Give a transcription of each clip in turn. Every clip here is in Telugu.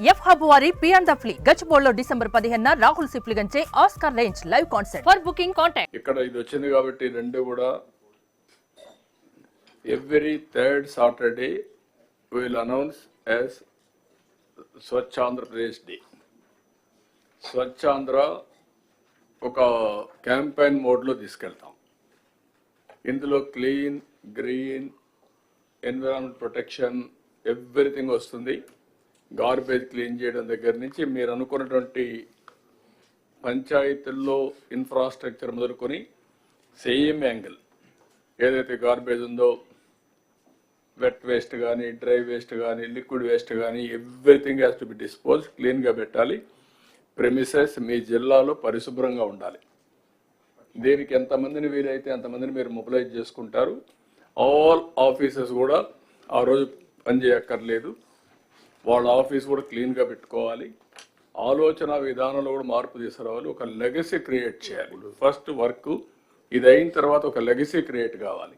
ఎఫ్ హబ్ వారి పియాన్ ద ఫ్లీ గచ్చిబౌలిలో డిసెంబర్ 15న రాహుల్ సిప్లిగంచే Oscar range live concert. For booking contact. ఇక్కడ ఇది వచ్చింది కాబట్టి రెండు కూడా every third Saturday will announce as Swachh Andhra Pradesh day. Swachh Andhra ఒక క్యాంపెయిన్ మోడ్లో తీసుకెళ్తాం. ఇందులో clean, green, environment protection everything వస్తుంది. గార్బేజ్ క్లీన్ చేయడం దగ్గర నుంచి మీరు అనుకున్నటువంటి పంచాయతీల్లో ఇన్ఫ్రాస్ట్రక్చర్ మొదలుకొని సేమ్ యాంగిల్ ఏదైతే గార్బేజ్ ఉందో, వెట్ వేస్ట్ కానీ, డ్రై వేస్ట్ కానీ, లిక్విడ్ వేస్ట్ కానీ everything has to be dispose. క్లీన్గా పెట్టాలి. ప్రెమిసెస్ మీ జిల్లాలో పరిశుభ్రంగా ఉండాలి. దీనికి ఎంతమందిని వీలైతే అంతమందిని మీరు మొబిలైజ్ చేసుకుంటారు. ఆల్ ఆఫీసెస్ కూడా ఆ రోజు పనిచేయక్కర్లేదు. వాళ్ళ ఆఫీస్ కూడా క్లీన్గా పెట్టుకోవాలి. ఆలోచన విధానంలో కూడా మార్పు తీసుకురావాలి. ఒక లెగసీ క్రియేట్ చేయాలి. ఫస్ట్ వర్క్ ఇది అయిన తర్వాత ఒక లెగసీ క్రియేట్ కావాలి.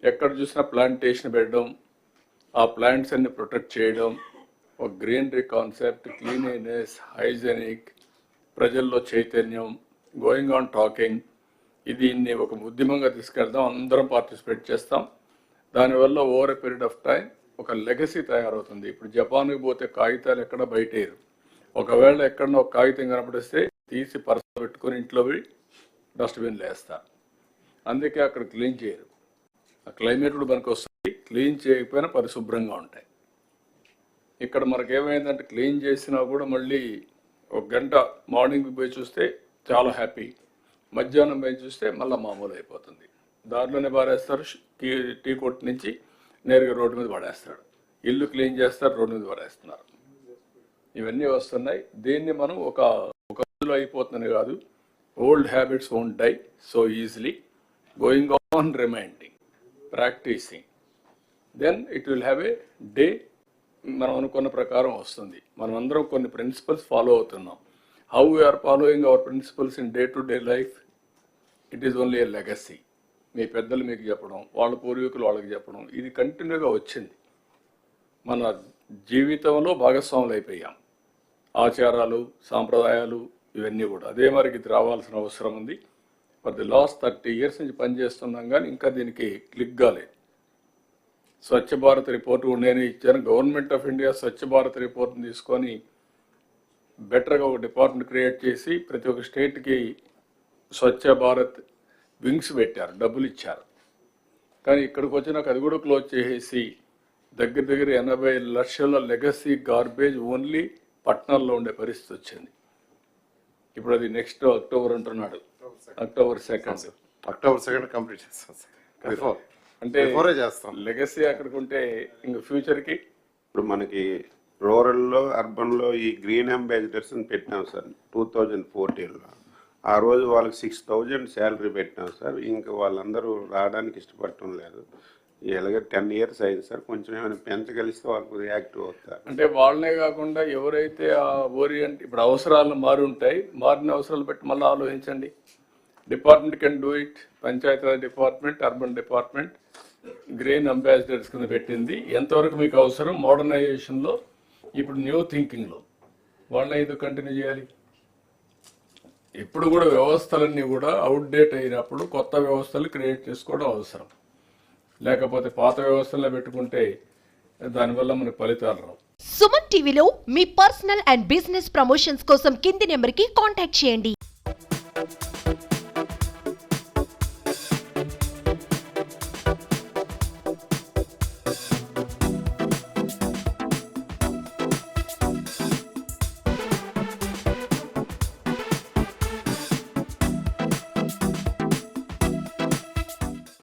ఎక్కడ చూసినా ప్లాంటేషన్ పెట్టడం, ఆ ప్లాంట్స్ అన్ని ప్రొటెక్ట్ చేయడం, ఒక గ్రీనరీ కాన్సెప్ట్, క్లీనినెస్, హైజెనిక్, ప్రజల్లో చైతన్యం, గోయింగ్ ఆన్ టాకింగ్, దీన్ని ఒక ఉద్యమంగా తీసుకెళ్దాం. అందరం పార్టిసిపేట్ చేస్తాం. దానివల్ల over a period of time ఒక లెగసీ తయారవుతుంది. ఇప్పుడు జపాన్కి పోతే కాగితాలు ఎక్కడ బయటేరు. ఒకవేళ ఎక్కడన్నా ఒక కాగితం కనపడిస్తే తీసి పర్సు పెట్టుకొని ఇంట్లో పోయి డస్ట్బిన్లు వేస్తారు. అందుకే అక్కడ క్లీన్ చేయరు. ఆ క్లైమేట్ కూడా మనకు వస్తుంది. క్లీన్ చేయకపోయినా పరిశుభ్రంగా ఉంటాయి. ఇక్కడ మనకేమైందంటే క్లీన్ చేసినా కూడా మళ్ళీ ఒక గంట మార్నింగ్ పోయి చూస్తే చాలా హ్యాపీ, మధ్యాహ్నం పోయి చూస్తే మళ్ళీ మామూలు అయిపోతుంది. దారిలోనే పారేస్తారు. టీ కొట్టు నుంచి నేరుగా రోడ్డు మీద పడేస్తాడు. ఇల్లు క్లీన్ చేస్తారు, రోడ్డు మీద పడేస్తున్నారు. ఇవన్నీ వస్తున్నాయి. దీన్ని మనం ఒక రోజులో అయిపోతుంది కాదు. Old habits won't die so easily. Going on, reminding, practicing, then it will have a day. మనం అనుకున్న ప్రకారం వస్తుంది. మనం అందరం కొన్ని ప్రిన్సిపల్స్ ఫాలో అవుతున్నాం. How we are following our principles in day to day life, it is only a legacy. మీ పెద్దలు మీకు చెప్పడం, వాళ్ళ పూర్వీకులు వాళ్ళకి చెప్పడం, ఇది కంటిన్యూగా వచ్చింది. మన జీవితంలో భాగస్వాములు అయిపోయాం. ఆచారాలు, సాంప్రదాయాలు ఇవన్నీ కూడా అదే మరికి ఇది రావాల్సిన అవసరం ఉంది. ఫర్ ది లాస్ట్ 30 years నుంచి పనిచేస్తున్నాం కానీ ఇంకా దీనికి క్లిక్ కాలేదు. స్వచ్ఛ భారత్ రిపోర్ట్ నేను ఇచ్చాను. Government of India Swachh Bharat రిపోర్ట్ని తీసుకొని బెటర్గా ఒక డిపార్ట్మెంట్ క్రియేట్ చేసి ప్రతి ఒక్క స్టేట్కి స్వచ్ఛ భారత్ వింగ్స్ పెట్టారు, డబ్బులు ఇచ్చారు. కానీ ఇక్కడికి వచ్చినాక అది కూడా క్లోజ్ చేసేసి దగ్గర 80 లక్షల లెగసీ గార్బేజ్ ఓన్లీ పట్టణాల్లో ఉండే పరిస్థితి వచ్చింది. ఇప్పుడు అది నెక్స్ట్ అక్టోబర్ అంటున్నాడు. అక్టోబర్ 2 కంప్లీట్ చేస్తాం. అంటే లెగసీ అక్కడికి ఉంటే ఇంక ఫ్యూచర్కి ఇప్పుడు మనకి రూరల్లో, అర్బన్లో ఈ గ్రీన్ అంబాసిడర్స్ అని పెట్టినాం సార్ 2014లో. ఆ రోజు వాళ్ళకి 6,000 శాలరీ పెట్టినాం సార్. ఇంకా వాళ్ళందరూ రావడానికి ఇష్టపడటం లేదు. ఇలాగే 10 years అయింది సార్. కొంచెం ఏమైనా పెంచగలిస్తే వాళ్ళకు యాక్టివ్ అవుతారు. అంటే వాళ్ళనే కాకుండా ఎవరైతే ఆ ఓరియంట్ ఇప్పుడు అవసరాలు మారి ఉంటాయి, మారిన అవసరాలు బట్టి మళ్ళీ ఆలోచించండి. Department can do it. Panchayati Raj department, urban department green ambassadors కింద పెట్టింది. ఎంతవరకు మీకు అవసరం మోడర్నైజేషన్లో, ఇప్పుడు న్యూ థింకింగ్లో వాళ్ళని ఇది కంటిన్యూ చేయాలి. ఇప్పుడు కూడా వ్యవస్థలన్నీ కూడా అవుట్డేట్ అయినప్పుడు కొత్త వ్యవస్థలు క్రియేట్ చేసుకోవడం అవసరం. లేకపోతే పాత వ్యవస్థల్లో పెట్టుకుంటే దానివల్ల మనకు ఫలితాలు రావు. సుమన్ టీవీలో మీ పర్సనల్ అండ్ బిజినెస్ ప్రమోషన్స్ కోసం కింది నెంబర్కి కాంటాక్ట్ చేయండి.